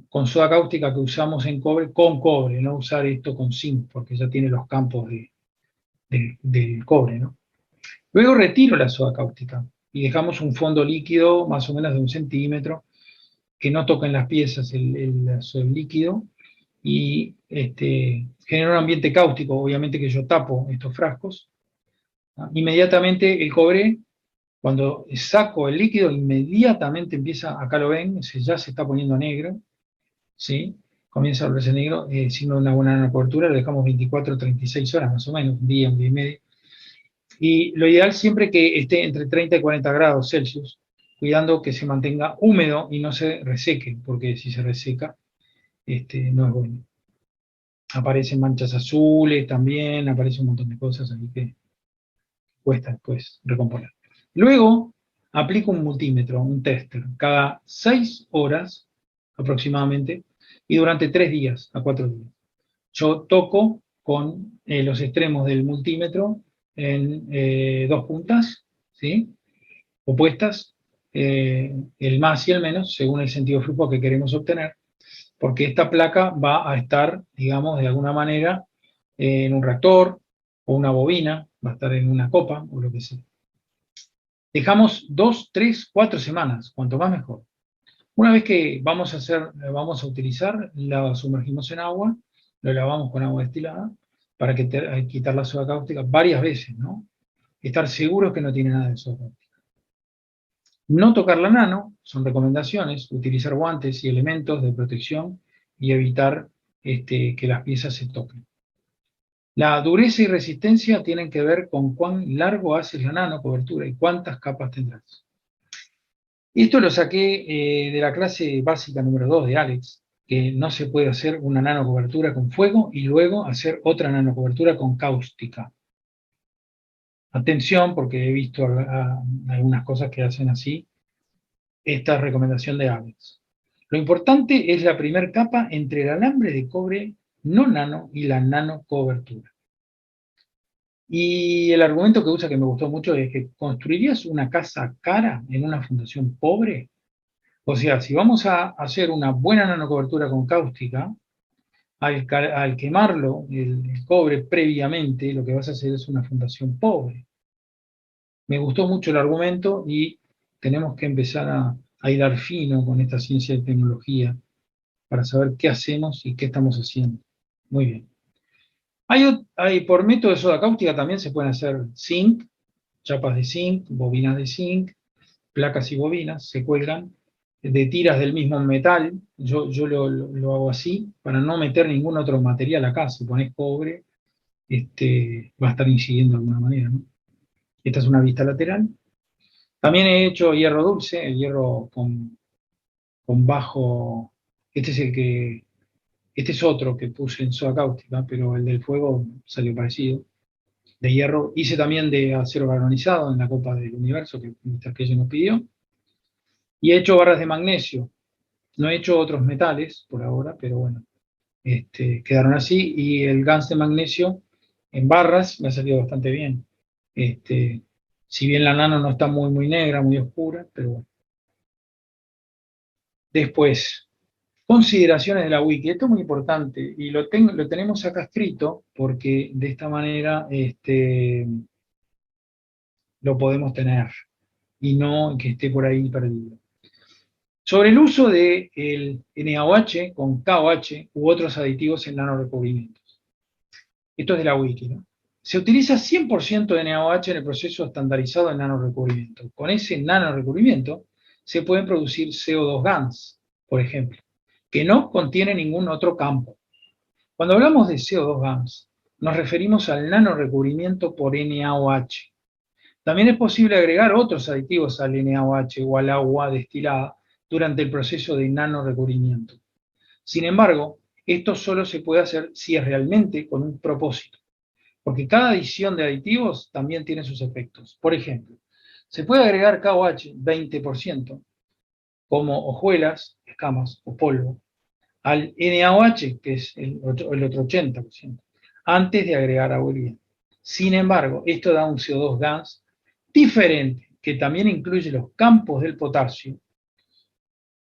con soda cáustica que usamos en cobre con cobre, no usar esto con zinc, porque ya tiene los campos del cobre, ¿no? Luego retiro la soda cáustica y dejamos un fondo líquido más o menos de 1 centímetro, que no toquen las piezas el líquido, y genera un ambiente cáustico, obviamente que yo tapo estos frascos, ¿no? Inmediatamente el cobre, cuando saco el líquido, inmediatamente empieza, acá lo ven, ya se está poniendo negro, ¿sí? Comienza a volverse negro, signo de una buena nanocobertura, lo dejamos 24 o 36 horas más o menos, un día y medio. Y lo ideal siempre que esté entre 30 y 40 grados Celsius, cuidando que se mantenga húmedo y no se reseque, porque si se reseca, no es bueno. Aparecen manchas azules también, aparece un montón de cosas, así que cuesta después recomponer. Luego, aplico un multímetro, un tester, cada 6 horas aproximadamente, y durante 3 días a 4 días. Yo toco con los extremos del multímetro en dos puntas, ¿sí? Opuestas, el más y el menos, según el sentido de flujo que queremos obtener, porque esta placa va a estar, digamos, de alguna manera en un reactor o una bobina, va a estar en una copa o lo que sea. Dejamos 2, 3, 4 semanas, cuanto más mejor. Una vez que vamos a utilizar, la sumergimos en agua, lo lavamos con agua destilada para quitar la soda cáustica varias veces, ¿no? Estar seguros que no tiene nada de soda cáustica. No tocar la nano, son recomendaciones, utilizar guantes y elementos de protección y evitar que las piezas se toquen. La dureza y resistencia tienen que ver con cuán largo haces la nano cobertura y cuántas capas tendrás. Esto lo saqué de la clase básica número 2 de Alex, que no se puede hacer una nanocobertura con fuego y luego hacer otra nanocobertura con cáustica. Atención, porque he visto algunas cosas que hacen así. Esta es recomendación de Alex. Lo importante es la primera capa entre el alambre de cobre no nano y la nanocobertura. Y el argumento que usa que me gustó mucho es que ¿construirías una casa cara en una fundación pobre? O sea, si vamos a hacer una buena nanocobertura con cáustica, al quemarlo, el cobre previamente, lo que vas a hacer es una fundación pobre. Me gustó mucho el argumento y tenemos que empezar a hilar fino con esta ciencia de tecnología para saber qué hacemos y qué estamos haciendo. Muy bien. Por método de soda cáustica también se pueden hacer zinc, chapas de zinc, bobinas de zinc, placas y bobinas, se cuelgan de tiras del mismo metal. Yo lo hago así, para no meter ningún otro material acá. Si pones cobre, va a estar incidiendo de alguna manera, ¿no? Esta es una vista lateral. También he hecho hierro dulce, el hierro con bajo. Este es otro que puse en soda cáustica, pero el del fuego salió parecido. De hierro. Hice también de acero galvanizado en la Copa del Universo que Mr. Kelly nos pidió. Y he hecho barras de magnesio. No he hecho otros metales por ahora, pero bueno, quedaron así. Y el GANS de magnesio en barras me ha salido bastante bien. Si bien la nano no está muy, muy negra, muy oscura, pero bueno. Después, consideraciones de la wiki. Esto es muy importante y lo tenemos acá escrito porque de esta manera lo podemos tener y no que esté por ahí perdido. Sobre el uso del NaOH con KOH u otros aditivos en nanorecubrimientos. Esto es de la wiki, ¿no? Se utiliza 100% de NaOH en el proceso estandarizado de nanorecubrimiento. Con ese nanorecubrimiento se pueden producir CO2 GANs, por ejemplo, que no contiene ningún otro campo. Cuando hablamos de CO2 GANs, nos referimos al nanorecubrimiento por NaOH. También es posible agregar otros aditivos al NaOH o al agua destilada durante el proceso de nanorecubrimiento. Sin embargo, esto solo se puede hacer si es realmente con un propósito, porque cada adición de aditivos también tiene sus efectos. Por ejemplo, se puede agregar KOH 20%, como hojuelas, escamas o polvo, al NaOH, que es el otro 80%, antes de agregar agua hirviendo. Sin embargo, esto da un CO2 GANS diferente, que también incluye los campos del potasio,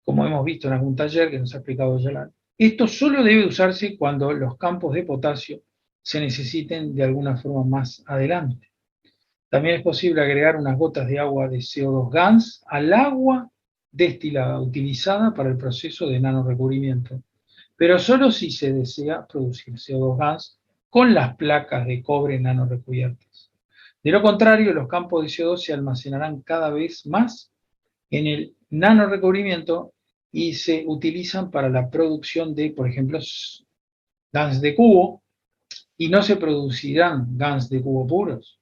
como hemos visto en algún taller que nos ha explicado Yolanda. Esto solo debe usarse cuando los campos de potasio se necesiten de alguna forma más adelante. También es posible agregar unas gotas de agua de CO2 GANS al agua destilada utilizada para el proceso de nanorecubrimiento, pero solo si se desea producir CO2 GANS con las placas de cobre nanorecubiertas. De lo contrario, los campos de CO2 se almacenarán cada vez más en el nanorecubrimiento y se utilizan para la producción de, por ejemplo, GANs de cubo, y no se producirán GANs de cubo puros.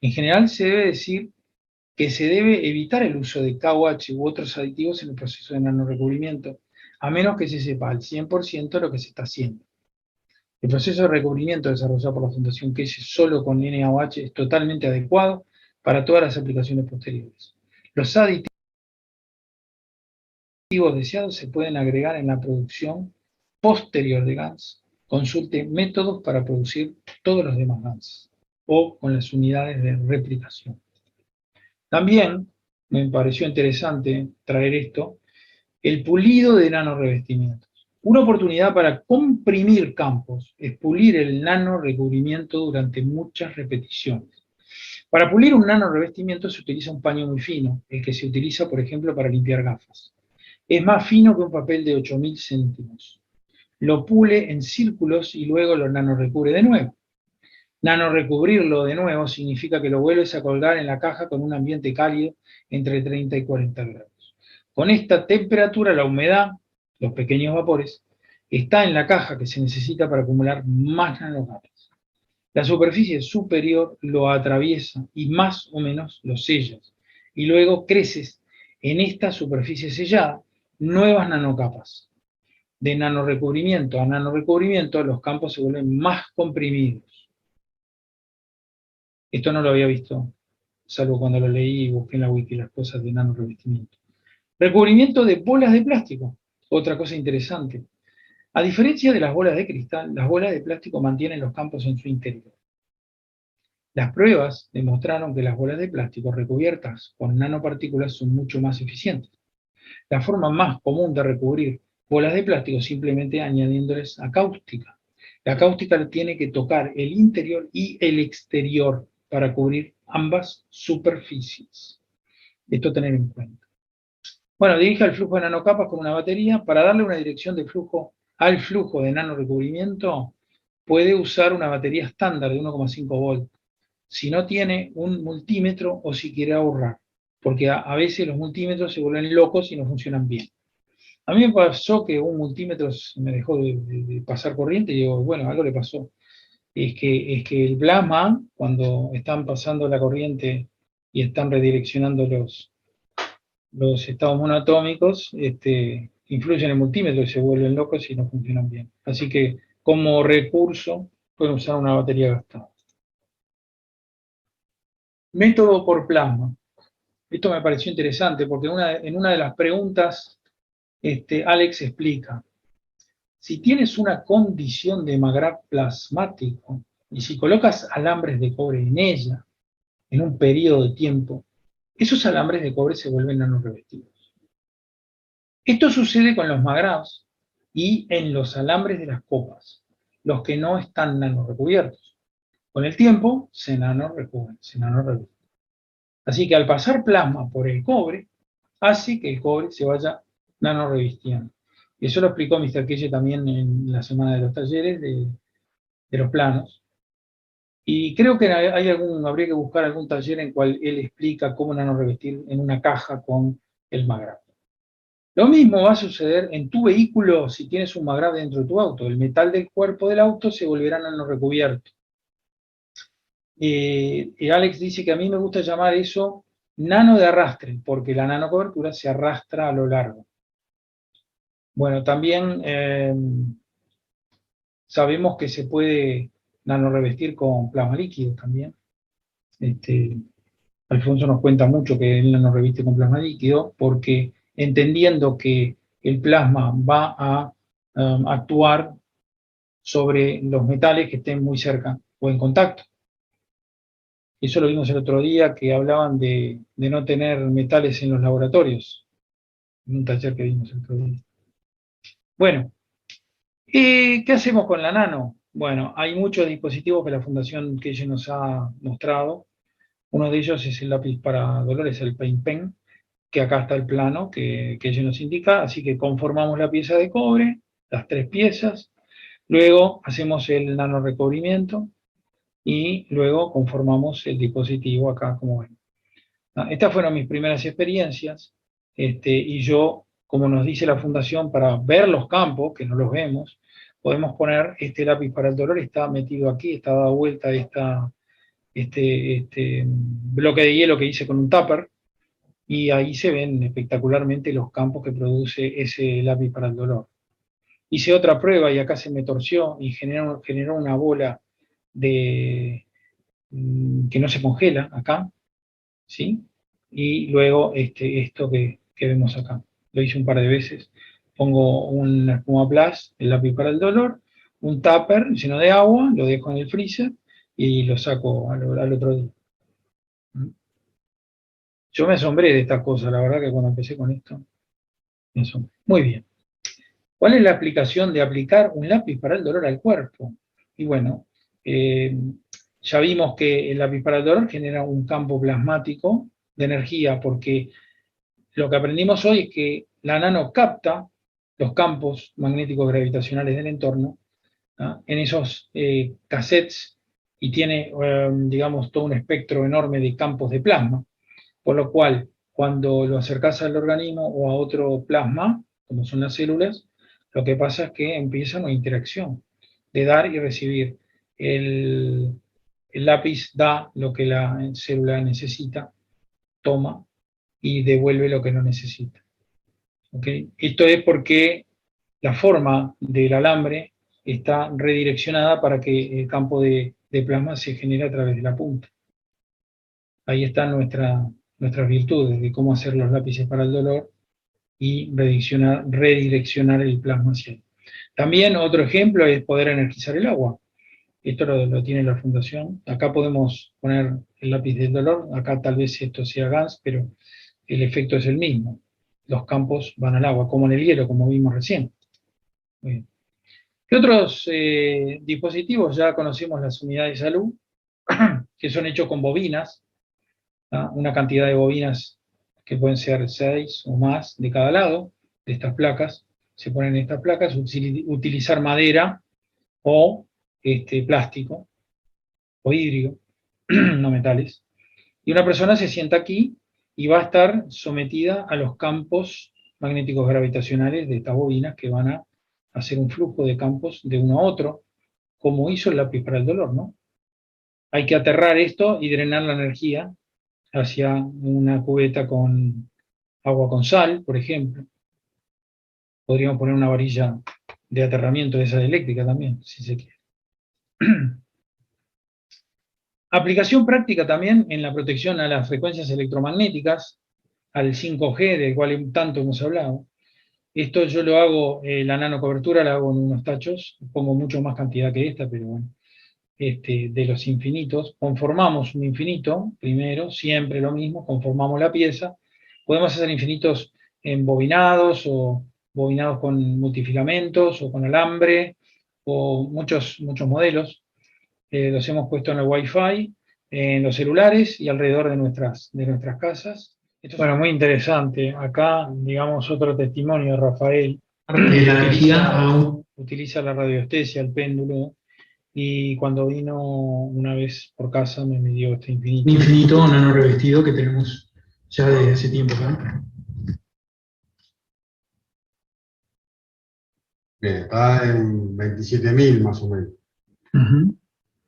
En general se debe decir que se debe evitar el uso de KOH u otros aditivos en el proceso de nanorecubrimiento, a menos que se sepa al 100% lo que se está haciendo. El proceso de recubrimiento desarrollado por la Fundación Keye solo con NaOH es totalmente adecuado para todas las aplicaciones posteriores. Los aditivos deseados se pueden agregar en la producción posterior de GANs. Consulte métodos para producir todos los demás GANs o con las unidades de replicación. También me pareció interesante traer esto, el pulido de nanorevestimientos. Una oportunidad para comprimir campos es pulir el nanorecubrimiento durante muchas repeticiones. Para pulir un nanorevestimiento se utiliza un paño muy fino, el que se utiliza, por ejemplo, para limpiar gafas. Es más fino que un papel de 8000 céntimos. Lo pule en círculos y luego lo nanorecubre de nuevo. Nanorecubrirlo de nuevo significa que lo vuelves a colgar en la caja con un ambiente cálido entre 30 y 40 grados. Con esta temperatura, la humedad, los pequeños vapores, está en la caja que se necesita para acumular más nanocapas. La superficie superior lo atraviesa y más o menos lo sellas. Y luego creces en esta superficie sellada nuevas nanocapas. De nanorecubrimiento a nanorecubrimiento, los campos se vuelven más comprimidos. Esto no lo había visto, salvo cuando lo leí y busqué en la wiki las cosas de nanorevestimiento. Recubrimiento de bolas de plástico, otra cosa interesante. A diferencia de las bolas de cristal, las bolas de plástico mantienen los campos en su interior. Las pruebas demostraron que las bolas de plástico recubiertas con nanopartículas son mucho más eficientes. La forma más común de recubrir bolas de plástico es simplemente añadiéndoles acáustica. La acáustica tiene que tocar el interior y el exterior para cubrir ambas superficies. Esto tener en cuenta. Bueno, dirige el flujo de nanocapas con una batería. Para darle una dirección de flujo al flujo de nanorecubrimiento, puede usar una batería estándar de 1,5 volt. Si no tiene un multímetro o si quiere ahorrar, porque a veces los multímetros se vuelven locos y no funcionan bien. A mí me pasó que un multímetro me dejó de pasar corriente y digo, bueno, algo le pasó. Es que el plasma, cuando están pasando la corriente y están redireccionando los estados monoatómicos, influyen en el multímetro y se vuelven locos y no funcionan bien. Así que como recurso pueden usar una batería gastada. Método por plasma. Esto me pareció interesante porque en una de las preguntas Alex explica, si tienes una condición de Magrath plasmático y si colocas alambres de cobre en ella en un periodo de tiempo, esos alambres de cobre se vuelven nanorevestidos. Esto sucede con los Magraths y en los alambres de las copas, los que no están nanorecubiertos. Con el tiempo se nanorecubren, se nanorevisten. Así que al pasar plasma por el cobre, hace que el cobre se vaya nanorevistiendo. Y eso lo explicó Mr. Keye también en la semana de los talleres de los planos. Y creo que habría que buscar algún taller en cual él explica cómo nanorevestir en una caja con el Magrath. Lo mismo va a suceder en tu vehículo si tienes un Magrath dentro de tu auto. El metal del cuerpo del auto se volverá nanorecubierto. Alex dice que a mí me gusta llamar eso nano de arrastre, porque la nanocobertura se arrastra a lo largo. Bueno, también sabemos que se puede nanorevestir con plasma líquido también. Alfonso nos cuenta mucho que él nanorreviste con plasma líquido, porque entendiendo que el plasma va a actuar sobre los metales que estén muy cerca o en contacto. Eso lo vimos el otro día, que hablaban de no tener metales en los laboratorios, en un taller que vimos el otro día. Bueno, ¿qué hacemos con la nano? Bueno, hay muchos dispositivos que la Fundación Keye nos ha mostrado. Uno de ellos es el lápiz para dolores, el Paint Pen, que acá está el plano que Keye nos indica. Así que conformamos la pieza de cobre, las 3 piezas, luego hacemos el nanorecubrimiento y luego conformamos el dispositivo acá, como ven. Estas fueron mis primeras experiencias, y yo, como nos dice la Fundación, para ver los campos, que no los vemos, podemos poner este lápiz para el dolor, está metido aquí, está dado vuelta este bloque de hielo que hice con un tupper, y ahí se ven espectacularmente los campos que produce ese lápiz para el dolor. Hice otra prueba y acá se me torció y generó una bola que no se congela acá, ¿sí? Y luego esto que vemos acá. Lo hice un par de veces. Pongo una espuma plus, el lápiz para el dolor, un tupper lleno de agua, lo dejo en el freezer y lo saco al otro día. Yo me asombré de esta cosa, la verdad que cuando empecé con esto, me asombré. Muy bien. ¿Cuál es la aplicación de aplicar un lápiz para el dolor al cuerpo? Y bueno, ya vimos que el lápiz para el dolor genera un campo plasmático de energía, porque lo que aprendimos hoy es que la nano capta los campos magnéticos gravitacionales del entorno, ¿ah? En esos cassettes, y tiene, digamos, todo un espectro enorme de campos de plasma, por lo cual, cuando lo acercás al organismo o a otro plasma, como son las células, lo que pasa es que empieza una interacción de dar y recibir. El lápiz da lo que la célula necesita, toma y devuelve lo que no necesita. ¿Okay? Esto es porque la forma del alambre está redireccionada para que el campo de plasma se genere a través de la punta. Ahí están nuestras virtudes de cómo hacer los lápices para el dolor y redireccionar el plasma hacia él. También otro ejemplo es poder energizar el agua. Esto lo tiene la fundación. Acá podemos poner el lápiz del dolor. Acá tal vez esto sea gas, pero el efecto es el mismo. Los campos van al agua, como en el hielo, como vimos recién. Bien. ¿Qué otros dispositivos? Ya conocimos las unidades de salud, que son hechos con bobinas, ¿ah? Una cantidad de bobinas que pueden ser 6 o más de cada lado de estas placas. Se ponen estas placas, utilizar madera o plástico o vidrio, no metales. Y una persona se sienta aquí y va a estar sometida a los campos magnéticos gravitacionales de estas bobinas que van a hacer un flujo de campos de uno a otro, como hizo el lápiz para el dolor, ¿no? Hay que aterrar esto y drenar la energía hacia una cubeta con agua con sal, por ejemplo. Podríamos poner una varilla de aterramiento de esa eléctrica también, si se quiere. Aplicación práctica también en la protección a las frecuencias electromagnéticas, al 5G, del cual tanto hemos hablado. Esto yo lo hago, la nanocobertura la hago en unos tachos, pongo mucho más cantidad que esta, pero bueno, de los infinitos. Conformamos un infinito, primero, siempre lo mismo, conformamos la pieza. Podemos hacer infinitos embobinados o bobinados con multifilamentos o con alambre, o muchos modelos. Los hemos puesto en el Wi-Fi, en los celulares y alrededor de nuestras casas. Esto es, bueno, muy interesante. Acá, digamos, otro testimonio de Rafael. La energía utiliza la radiestesia, el péndulo, y cuando vino una vez por casa me dio este infinito. Infinito nano revestido que tenemos ya desde hace tiempo, ¿no? Bien, está en 27.000 más o menos.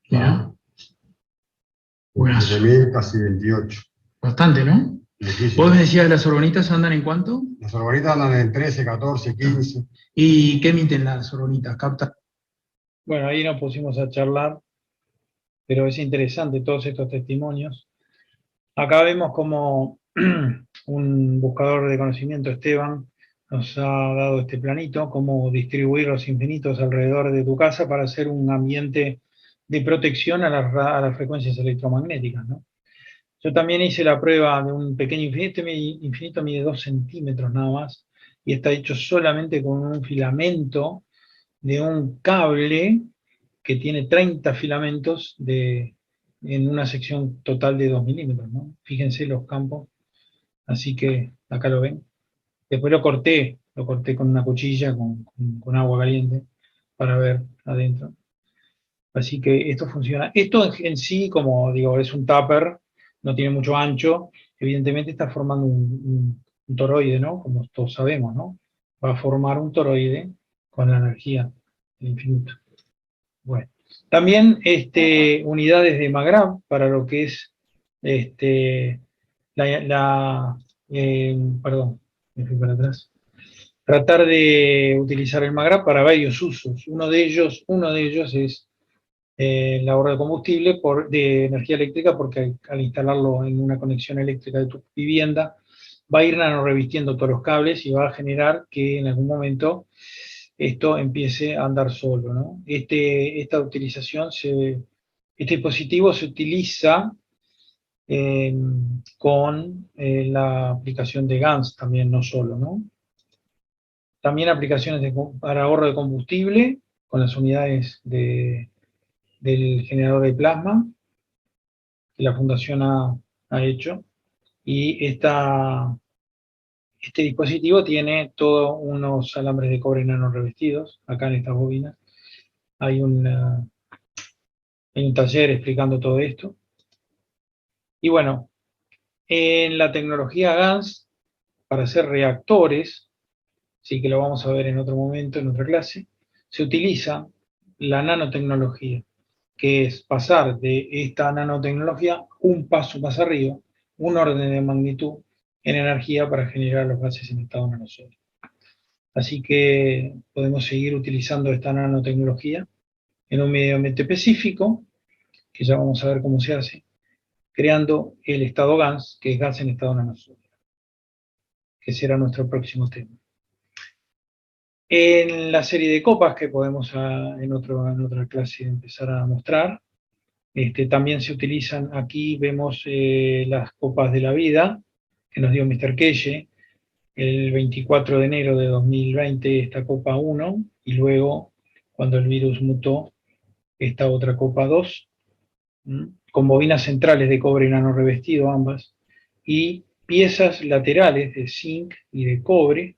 Mira. 27.000, casi 28. Bastante, ¿no? Muchísimo. ¿Vos me decías las orbonitas andan en cuánto? Las orbonitas andan en 13, 14, 15. ¿Y qué emiten las orbonitas? ¿Captan? Bueno, ahí nos pusimos a charlar, pero es interesante todos estos testimonios. Acá vemos como un buscador de conocimiento, Esteban, nos ha dado este planito, cómo distribuir los infinitos alrededor de tu casa para hacer un ambiente de protección a las frecuencias electromagnéticas, ¿no? Yo también hice la prueba de un pequeño infinito. Este infinito mide 2 centímetros nada más y está hecho solamente con un filamento de un cable que tiene 30 filamentos en una sección total de 2 milímetros, ¿no? Fíjense los campos. Así que acá lo ven. Después lo corté con una cuchilla, con agua caliente, para ver adentro. Así que esto funciona. Esto en sí, como digo, es un tupper, no tiene mucho ancho, evidentemente está formando un toroide, ¿no? Como todos sabemos, ¿no? Va a formar un toroide con la energía del infinito. Bueno. También unidades de MAGRAV para lo que es perdón, me fui para atrás. Tratar de utilizar el MAGRAV para varios usos. Uno de ellos es el ahorro de combustible de energía eléctrica, porque al instalarlo en una conexión eléctrica de tu vivienda, va a ir nanorevistiendo todos los cables y va a generar que en algún momento esto empiece a andar solo, ¿no? Esta utilización, este dispositivo se utiliza con la aplicación de GANS también, no solo, ¿no? También aplicaciones para ahorro de combustible con las unidades del generador de plasma que la Fundación ha hecho. Y este dispositivo tiene todos unos alambres de cobre nano revestidos, acá en estas bobinas. Hay un taller explicando todo esto. Y bueno, en la tecnología GANS, para hacer reactores, sí que lo vamos a ver en otro momento, en otra clase, se utiliza la nanotecnología, que es pasar de esta nanotecnología un paso más arriba, un orden de magnitud en energía para generar los gases en estado nanosólido. Así que podemos seguir utilizando esta nanotecnología en un medio ambiente específico, que ya vamos a ver cómo se hace, creando el estado GANS, que es gas en estado nanosólido, que será nuestro próximo tema. En la serie de copas que podemos en otra clase empezar a mostrar, también se utilizan, aquí vemos las copas de la vida que nos dio Mr. Keye, el 24 de enero de 2020 esta copa 1, y luego cuando el virus mutó esta otra copa 2, con bobinas centrales de cobre nano revestido ambas, y piezas laterales de zinc y de cobre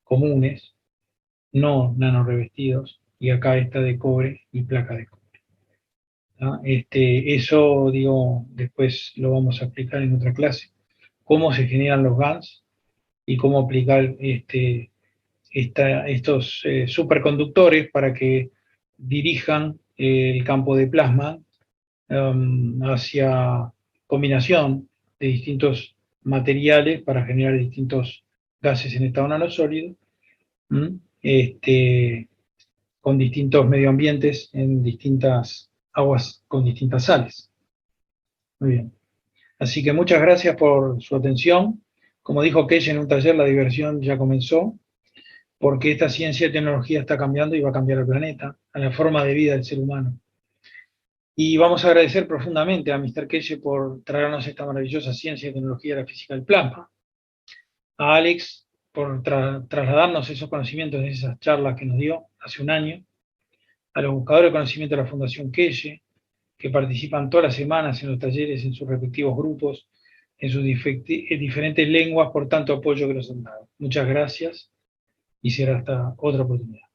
comunes, no nano revestidos, y acá está de cobre y placa de cobre. Eso, digo, después lo vamos a explicar en otra clase, cómo se generan los GANs y cómo aplicar estos superconductores para que dirijan el campo de plasma hacia combinación de distintos materiales para generar distintos gases en estado nanosólido, con distintos medioambientes en distintas aguas con distintas sales. Muy bien. Así que muchas gracias por su atención. Como dijo Keye en un taller, la diversión ya comenzó, porque esta ciencia y tecnología está cambiando y va a cambiar el planeta, a la forma de vida del ser humano. Y vamos a agradecer profundamente a Mr. Keye por traernos esta maravillosa ciencia y tecnología de la física del plasma, a Alex por trasladarnos esos conocimientos de esas charlas que nos dio hace un año, a los buscadores de conocimiento de la Fundación Keye, que participan todas las semanas en los talleres en sus respectivos grupos, en sus diferentes lenguas, por tanto apoyo que nos han dado. Muchas gracias y será hasta otra oportunidad.